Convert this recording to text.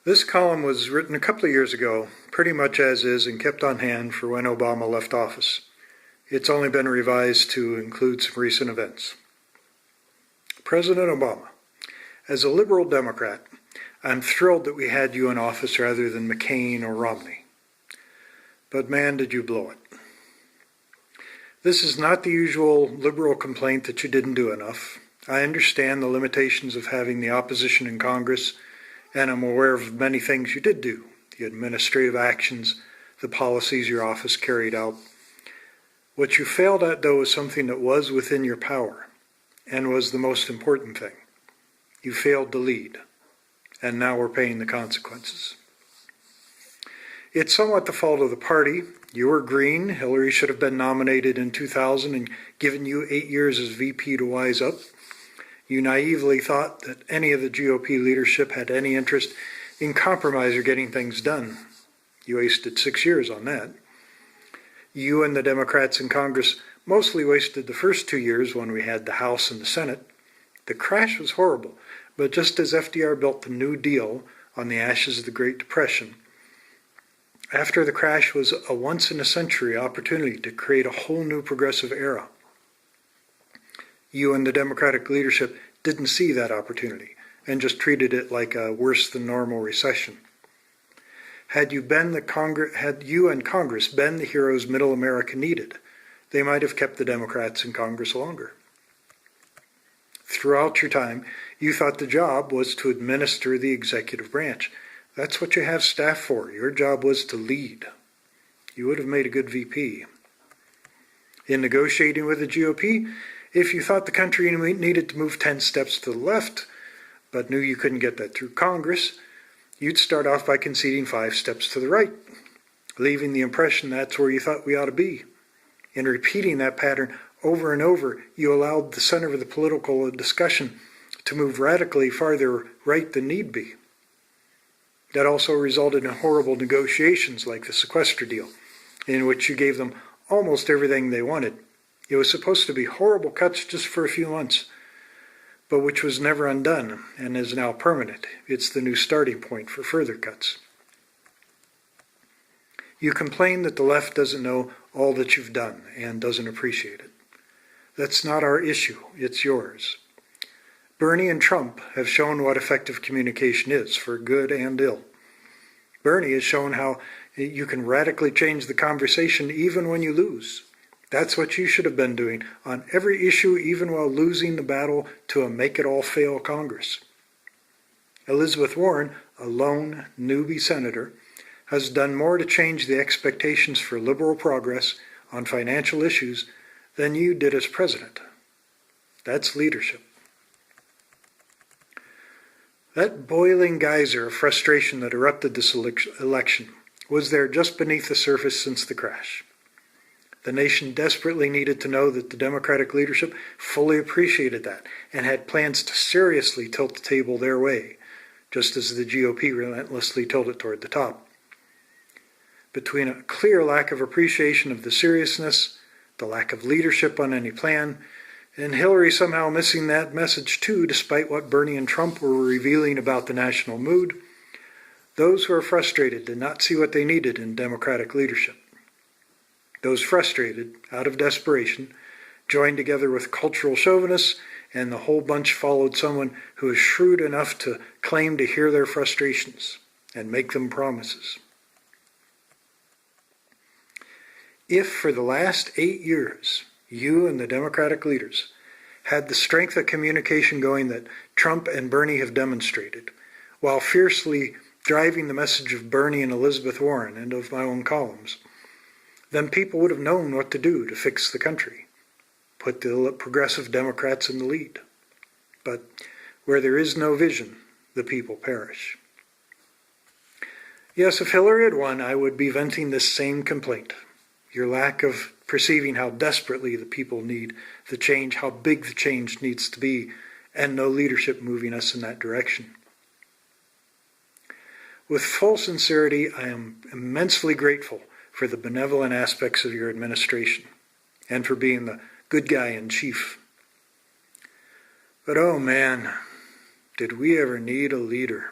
This column was written a couple of years ago, pretty much as is, and kept on hand for when Obama left office. It's only been revised to include some recent events. President Obama, as a liberal Democrat, I'm thrilled that we had you in office rather than McCain or Romney. But man, did you blow it. This is not the usual liberal complaint that you didn't do enough. I understand the limitations of having the opposition in Congress, and I'm aware of many things you did do, the administrative actions, the policies your office carried out. What you failed at, though, is something that was within your power, and was the most important thing. You failed to lead, and now we're paying the consequences. It's somewhat the fault of the party. You were green. Hillary should have been nominated in 2000 and given you 8 years as VP to wise up. You naively thought that any of the GOP leadership had any interest in compromise or getting things done. You wasted 6 years on that. You and the Democrats in Congress mostly wasted the first 2 years when we had the House and the Senate. The crash was horrible, but just as FDR built the New Deal on the ashes of the Great Depression, after the crash was a once-in-a-century opportunity to create a whole new progressive era. You and the Democratic leadership didn't see that opportunity and just treated it like a worse-than-normal recession. Had you and Congress been the heroes Middle America needed, they might have kept the Democrats in Congress longer. Throughout your time, you thought the job was to administer the executive branch. That's what you have staff for. Your job was to lead. You would have made a good VP. In negotiating with the GOP, if you thought the country needed to move 10 steps to the left, but knew you couldn't get that through Congress, you'd start off by conceding 5 steps to the right, leaving the impression that's where you thought we ought to be. In repeating that pattern over and over, you allowed the center of the political discussion to move radically farther right than need be. That also resulted in horrible negotiations like the sequester deal, in which you gave them almost everything they wanted. It was supposed to be horrible cuts just for a few months, but which was never undone and is now permanent. It's the new starting point for further cuts. You complain that the left doesn't know all that you've done and doesn't appreciate it. That's not our issue, it's yours. Bernie and Trump have shown what effective communication is, for good and ill. Bernie has shown how you can radically change the conversation even when you lose. That's what you should have been doing on every issue, even while losing the battle to a make-it-all-fail Congress. Elizabeth Warren, a lone newbie senator, has done more to change the expectations for liberal progress on financial issues than you did as president. That's leadership. That boiling geyser of frustration that erupted this election was there just beneath the surface since the crash. The nation desperately needed to know that the Democratic leadership fully appreciated that and had plans to seriously tilt the table their way, just as the GOP relentlessly tilted it toward the top. Between a clear lack of appreciation of the seriousness, the lack of leadership on any plan, and Hillary somehow missing that message too, despite what Bernie and Trump were revealing about the national mood, those who are frustrated did not see what they needed in Democratic leadership. Those frustrated, out of desperation, joined together with cultural chauvinists, and the whole bunch followed someone who is shrewd enough to claim to hear their frustrations and make them promises. If for the last 8 years, you and the Democratic leaders had the strength of communication going that Trump and Bernie have demonstrated, while fiercely driving the message of Bernie and Elizabeth Warren and of my own columns, then people would have known what to do to fix the country, put the progressive Democrats in the lead. But where there is no vision, the people perish. Yes, if Hillary had won, I would be venting this same complaint. Your lack of perceiving how desperately the people need the change, how big the change needs to be, and no leadership moving us in that direction. With full sincerity, I am immensely grateful for the benevolent aspects of your administration and for being the good guy in chief. But oh man, did we ever need a leader?